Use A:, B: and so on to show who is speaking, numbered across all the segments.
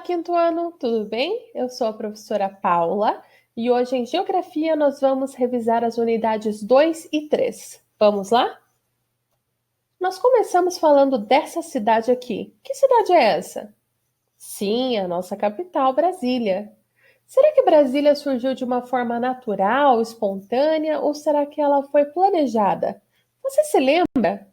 A: quinto ano, tudo bem? Eu sou a professora Paula e hoje em Geografia nós vamos revisar as unidades 2 e 3. Vamos lá? Nós começamos falando dessa cidade aqui. Que cidade é essa? Sim, a nossa capital, Brasília. Será que Brasília surgiu de uma forma natural, espontânea, ou será que ela foi planejada? Você se lembra?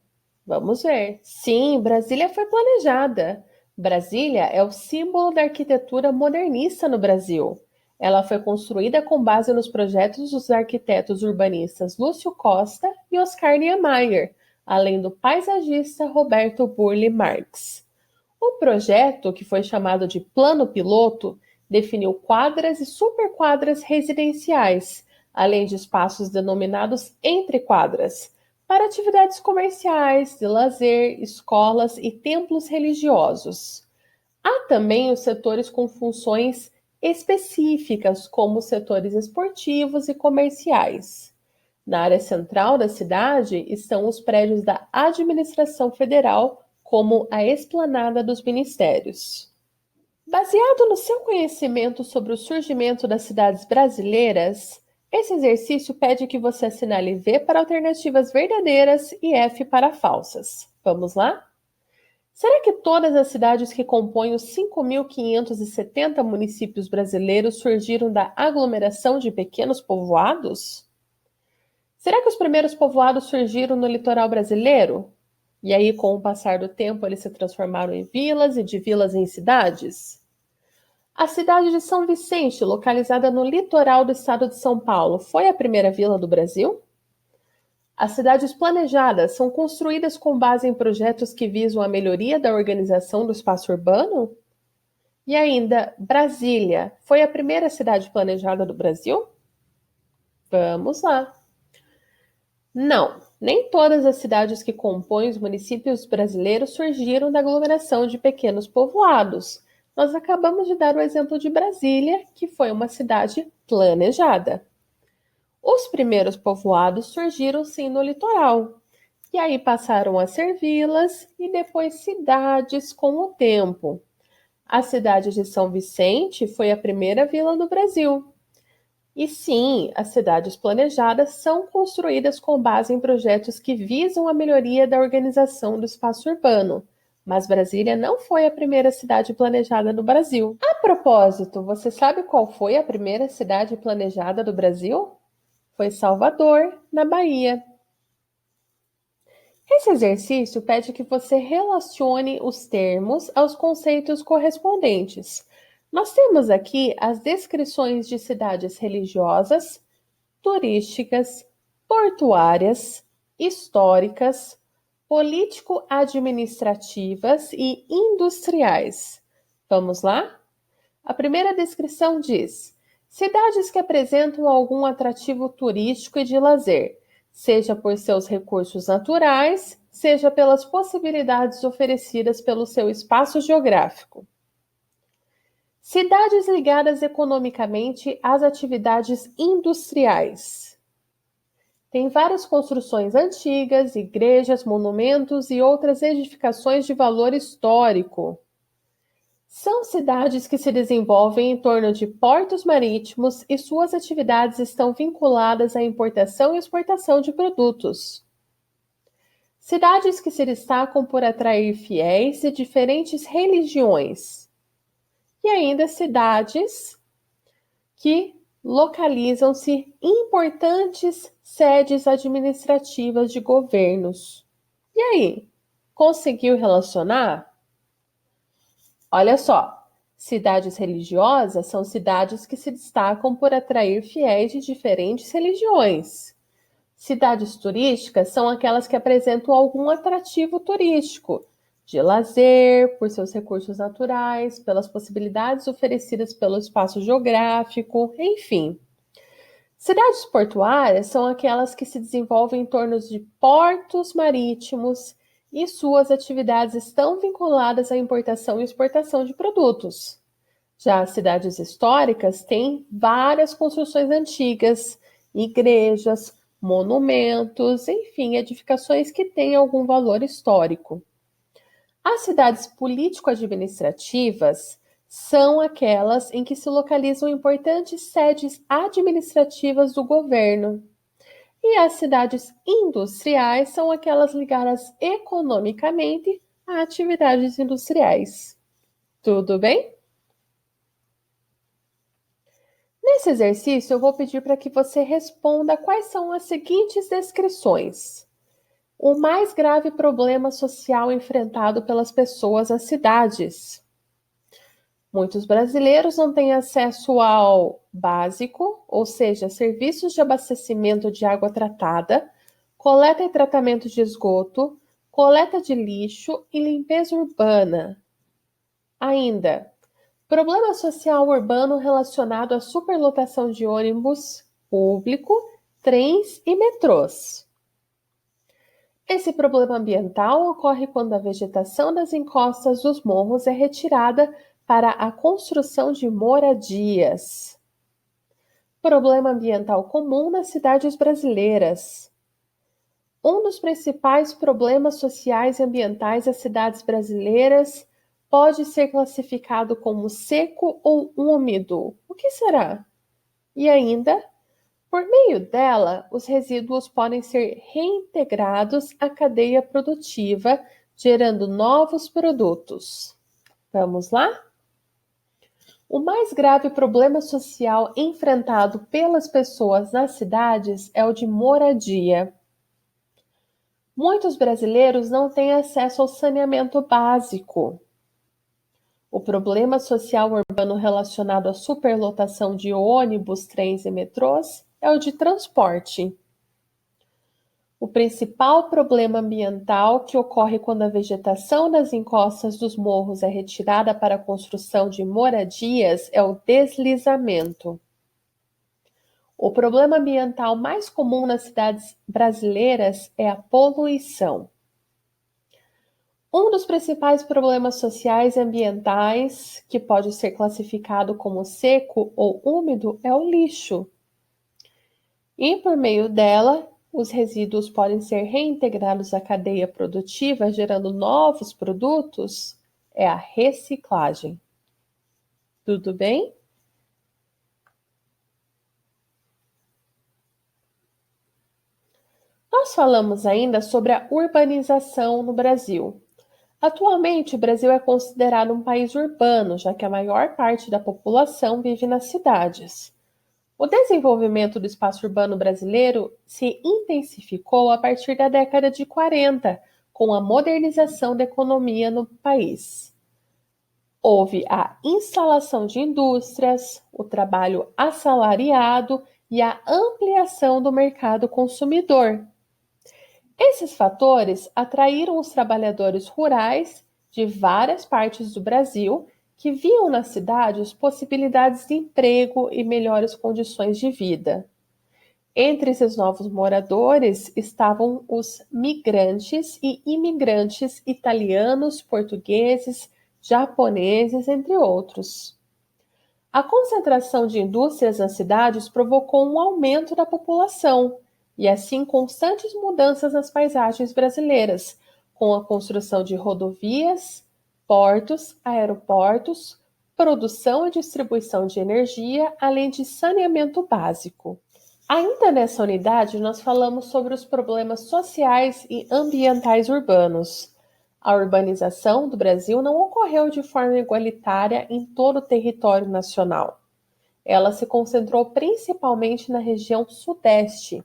A: Vamos ver. Sim, Brasília foi planejada. Brasília é o símbolo da arquitetura modernista no Brasil. Ela foi construída com base nos projetos dos arquitetos urbanistas Lúcio Costa e Oscar Niemeyer, além do paisagista Roberto Burle Marx. O projeto, que foi chamado de Plano Piloto, definiu quadras e superquadras residenciais, além de espaços denominados entrequadras, para atividades comerciais, de lazer, escolas e templos religiosos. Há também os setores com funções específicas, como os setores esportivos e comerciais. Na área central da cidade estão os prédios da Administração Federal, como a Esplanada dos Ministérios. Baseado no seu conhecimento sobre o surgimento das cidades brasileiras, esse exercício pede que você assinale V para alternativas verdadeiras e F para falsas. Vamos lá? Será que todas as cidades que compõem os 5.570 municípios brasileiros surgiram da aglomeração de pequenos povoados? Será que os primeiros povoados surgiram no litoral brasileiro? E aí, com o passar do tempo, eles se transformaram em vilas e de vilas em cidades? A cidade de São Vicente, localizada no litoral do estado de São Paulo, foi a primeira vila do Brasil? As cidades planejadas são construídas com base em projetos que visam a melhoria da organização do espaço urbano? E ainda, Brasília foi a primeira cidade planejada do Brasil? Vamos lá. Não, nem todas as cidades que compõem os municípios brasileiros surgiram da aglomeração de pequenos povoados. Nós acabamos de dar o exemplo de Brasília, que foi uma cidade planejada. Os primeiros povoados surgiram sim no litoral, e aí passaram a ser vilas e depois cidades com o tempo. A cidade de São Vicente foi a primeira vila do Brasil. E sim, as cidades planejadas são construídas com base em projetos que visam a melhoria da organização do espaço urbano. Mas Brasília não foi a primeira cidade planejada no Brasil. A propósito, você sabe qual foi a primeira cidade planejada do Brasil? Foi Salvador, na Bahia. Esse exercício pede que você relacione os termos aos conceitos correspondentes. Nós temos aqui as descrições de cidades religiosas, turísticas, portuárias, históricas, político-administrativas e industriais. Vamos lá? A primeira descrição diz: cidades que apresentam algum atrativo turístico e de lazer, seja por seus recursos naturais, seja pelas possibilidades oferecidas pelo seu espaço geográfico. Cidades ligadas economicamente às atividades industriais. Tem várias construções antigas, igrejas, monumentos e outras edificações de valor histórico. São cidades que se desenvolvem em torno de portos marítimos e suas atividades estão vinculadas à importação e exportação de produtos. Cidades que se destacam por atrair fiéis de diferentes religiões. E ainda cidades que localizam-se em importantes sedes administrativas de governos. E aí, conseguiu relacionar? Olha só, cidades religiosas são cidades que se destacam por atrair fiéis de diferentes religiões. Cidades turísticas são aquelas que apresentam algum atrativo turístico, de lazer, por seus recursos naturais, pelas possibilidades oferecidas pelo espaço geográfico, enfim. Cidades portuárias são aquelas que se desenvolvem em torno de portos marítimos e suas atividades estão vinculadas à importação e exportação de produtos. Já as cidades históricas têm várias construções antigas, igrejas, monumentos, enfim, edificações que têm algum valor histórico. As cidades político-administrativas São aquelas em que se localizam importantes sedes administrativas do governo. E as cidades industriais são aquelas ligadas economicamente a atividades industriais. Tudo bem? Nesse exercício, eu vou pedir para que você responda quais são as seguintes descrições. O mais grave problema social enfrentado pelas pessoas nas cidades. Muitos brasileiros não têm acesso ao básico, ou seja, serviços de abastecimento de água tratada, coleta e tratamento de esgoto, coleta de lixo e limpeza urbana. Ainda, problema social urbano relacionado à superlotação de ônibus público, trens e metrôs. Esse problema ambiental ocorre quando a vegetação das encostas dos morros é retirada para a construção de moradias. Problema ambiental comum nas cidades brasileiras. Um dos principais problemas sociais e ambientais das cidades brasileiras pode ser classificado como seco ou úmido. O que será? E ainda, por meio dela, os resíduos podem ser reintegrados à cadeia produtiva, gerando novos produtos. Vamos lá? O mais grave problema social enfrentado pelas pessoas nas cidades é o de moradia. Muitos brasileiros não têm acesso ao saneamento básico. O problema social urbano relacionado à superlotação de ônibus, trens e metrôs é o de transporte. O principal problema ambiental que ocorre quando a vegetação das encostas dos morros é retirada para a construção de moradias é o deslizamento. O problema ambiental mais comum nas cidades brasileiras é a poluição. Um dos principais problemas sociais e ambientais, que pode ser classificado como seco ou úmido, é o lixo. E por meio dela, os resíduos podem ser reintegrados à cadeia produtiva, gerando novos produtos, é a reciclagem. Tudo bem? Nós falamos ainda sobre a urbanização no Brasil. Atualmente, o Brasil é considerado um país urbano, já que a maior parte da população vive nas cidades. O desenvolvimento do espaço urbano brasileiro se intensificou a partir da década de 40, com a modernização da economia no país. Houve a instalação de indústrias, o trabalho assalariado e a ampliação do mercado consumidor. Esses fatores atraíram os trabalhadores rurais de várias partes do Brasil que viam nas cidades possibilidades de emprego e melhores condições de vida. Entre esses novos moradores estavam os migrantes e imigrantes italianos, portugueses, japoneses, entre outros. A concentração de indústrias nas cidades provocou um aumento da população e, assim, constantes mudanças nas paisagens brasileiras, com a construção de rodovias, portos, aeroportos, produção e distribuição de energia, além de saneamento básico. Ainda nessa unidade, nós falamos sobre os problemas sociais e ambientais urbanos. A urbanização do Brasil não ocorreu de forma igualitária em todo o território nacional. Ela se concentrou principalmente na região sudeste.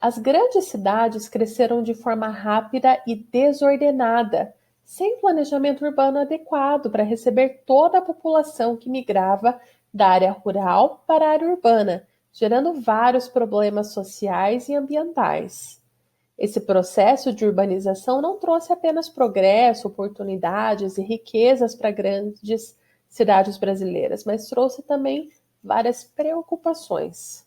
A: As grandes cidades cresceram de forma rápida e desordenada, sem planejamento urbano adequado para receber toda a população que migrava da área rural para a área urbana, gerando vários problemas sociais e ambientais. Esse processo de urbanização não trouxe apenas progresso, oportunidades e riquezas para grandes cidades brasileiras, mas trouxe também várias preocupações.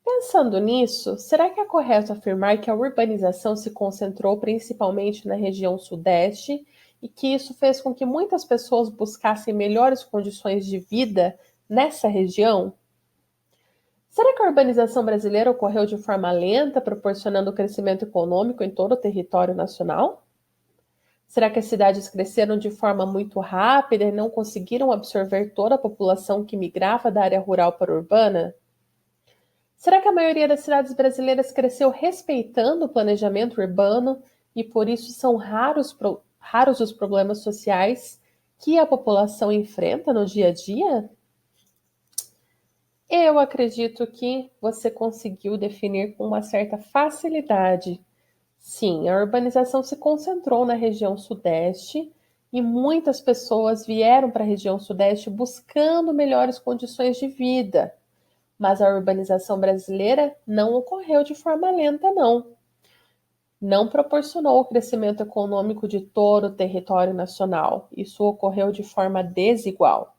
A: Pensando nisso, será que é correto afirmar que a urbanização se concentrou principalmente na região sudeste e que isso fez com que muitas pessoas buscassem melhores condições de vida nessa região? Será que a urbanização brasileira ocorreu de forma lenta, proporcionando crescimento econômico em todo o território nacional? Será que as cidades cresceram de forma muito rápida e não conseguiram absorver toda a população que migrava da área rural para a urbana? Será que a maioria das cidades brasileiras cresceu respeitando o planejamento urbano e por isso são raros os problemas sociais que a população enfrenta no dia a dia? Eu acredito que você conseguiu definir com uma certa facilidade. Sim, a urbanização se concentrou na região sudeste e muitas pessoas vieram para a região sudeste buscando melhores condições de vida. Mas a urbanização brasileira não ocorreu de forma lenta, não. Não proporcionou o crescimento econômico de todo o território nacional. Isso ocorreu de forma desigual.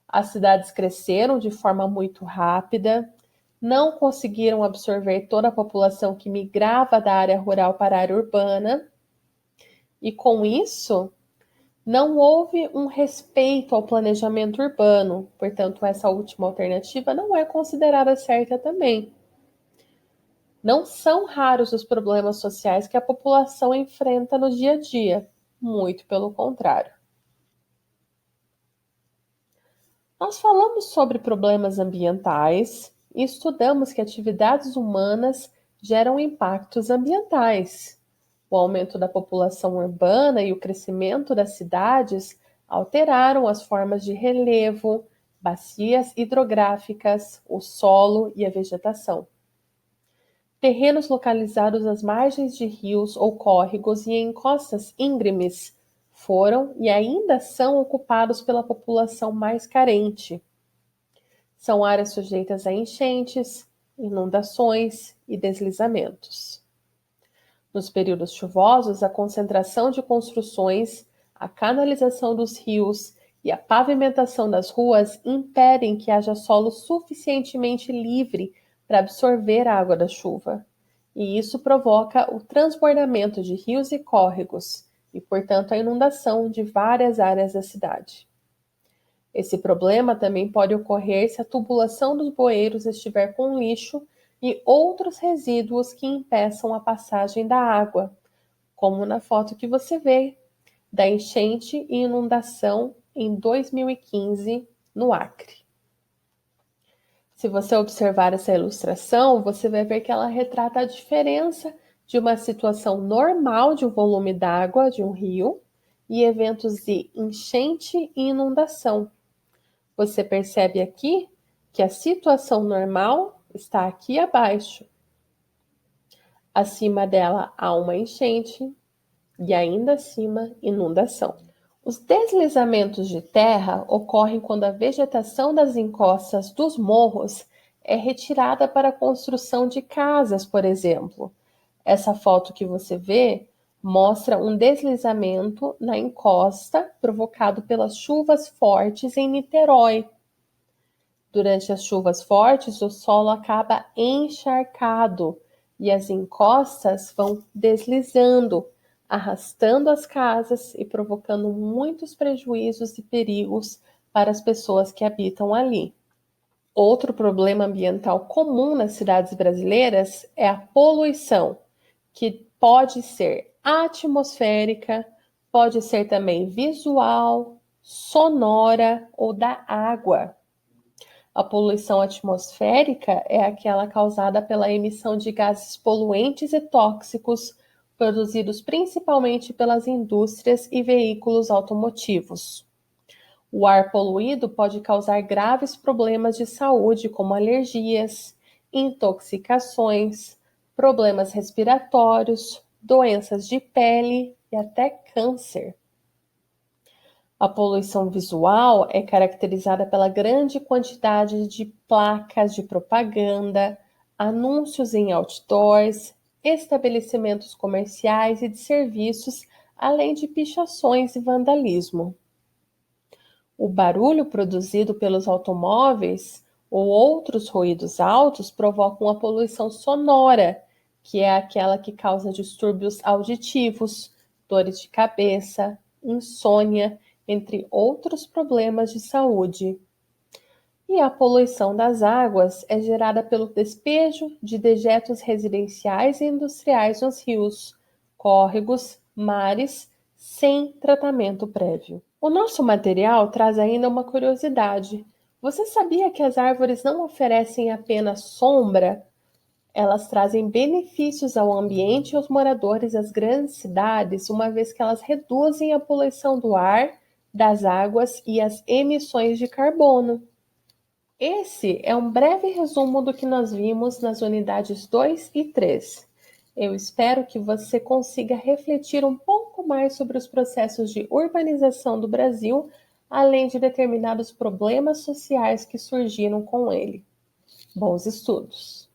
A: As cidades cresceram de forma muito rápida, não conseguiram absorver toda a população que migrava da área rural para a área urbana, e com isso, não houve um respeito ao planejamento urbano. Portanto, essa última alternativa não é considerada certa também. Não são raros os problemas sociais que a população enfrenta no dia a dia, muito pelo contrário. Nós falamos sobre problemas ambientais e estudamos que atividades humanas geram impactos ambientais. O aumento da população urbana e o crescimento das cidades alteraram as formas de relevo, bacias hidrográficas, o solo e a vegetação. Terrenos localizados às margens de rios ou córregos e em encostas íngremes foram e ainda são ocupados pela população mais carente. São áreas sujeitas a enchentes, inundações e deslizamentos. Nos períodos chuvosos, a concentração de construções, a canalização dos rios e a pavimentação das ruas impedem que haja solo suficientemente livre para absorver a água da chuva. E isso provoca o transbordamento de rios e córregos e, portanto, a inundação de várias áreas da cidade. Esse problema também pode ocorrer se a tubulação dos bueiros estiver com lixo e outros resíduos que impeçam a passagem da água, como na foto que você vê da enchente e inundação em 2015 no Acre. Se você observar essa ilustração, você vai ver que ela retrata a diferença de uma situação normal de um volume d'água de um rio e eventos de enchente e inundação. Você percebe aqui que a situação normal está aqui abaixo. Acima dela há uma enchente e ainda acima inundação. Os deslizamentos de terra ocorrem quando a vegetação das encostas dos morros é retirada para a construção de casas, por exemplo. Essa foto que você vê mostra um deslizamento na encosta provocado pelas chuvas fortes em Niterói. Durante as chuvas fortes, o solo acaba encharcado e as encostas vão deslizando, arrastando as casas e provocando muitos prejuízos e perigos para as pessoas que habitam ali. Outro problema ambiental comum nas cidades brasileiras é a poluição, que pode ser atmosférica, pode ser também visual, sonora ou da água. A poluição atmosférica é aquela causada pela emissão de gases poluentes e tóxicos produzidos principalmente pelas indústrias e veículos automotivos. O ar poluído pode causar graves problemas de saúde, como alergias, intoxicações, problemas respiratórios, doenças de pele e até câncer. A poluição visual é caracterizada pela grande quantidade de placas de propaganda, anúncios em outdoors, estabelecimentos comerciais e de serviços, além de pichações e vandalismo. O barulho produzido pelos automóveis ou outros ruídos altos provocam a poluição sonora, que é aquela que causa distúrbios auditivos, dores de cabeça, insônia, entre outros problemas de saúde. E a poluição das águas é gerada pelo despejo de dejetos residenciais e industriais nos rios, córregos, mares sem tratamento prévio. O nosso material traz ainda uma curiosidade. Você sabia que as árvores não oferecem apenas sombra? Elas trazem benefícios ao ambiente e aos moradores das grandes cidades, uma vez que elas reduzem a poluição do ar, das águas e as emissões de carbono. Esse é um breve resumo do que nós vimos nas unidades 2 e 3. Eu espero que você consiga refletir um pouco mais sobre os processos de urbanização do Brasil, além de determinados problemas sociais que surgiram com ele. Bons estudos!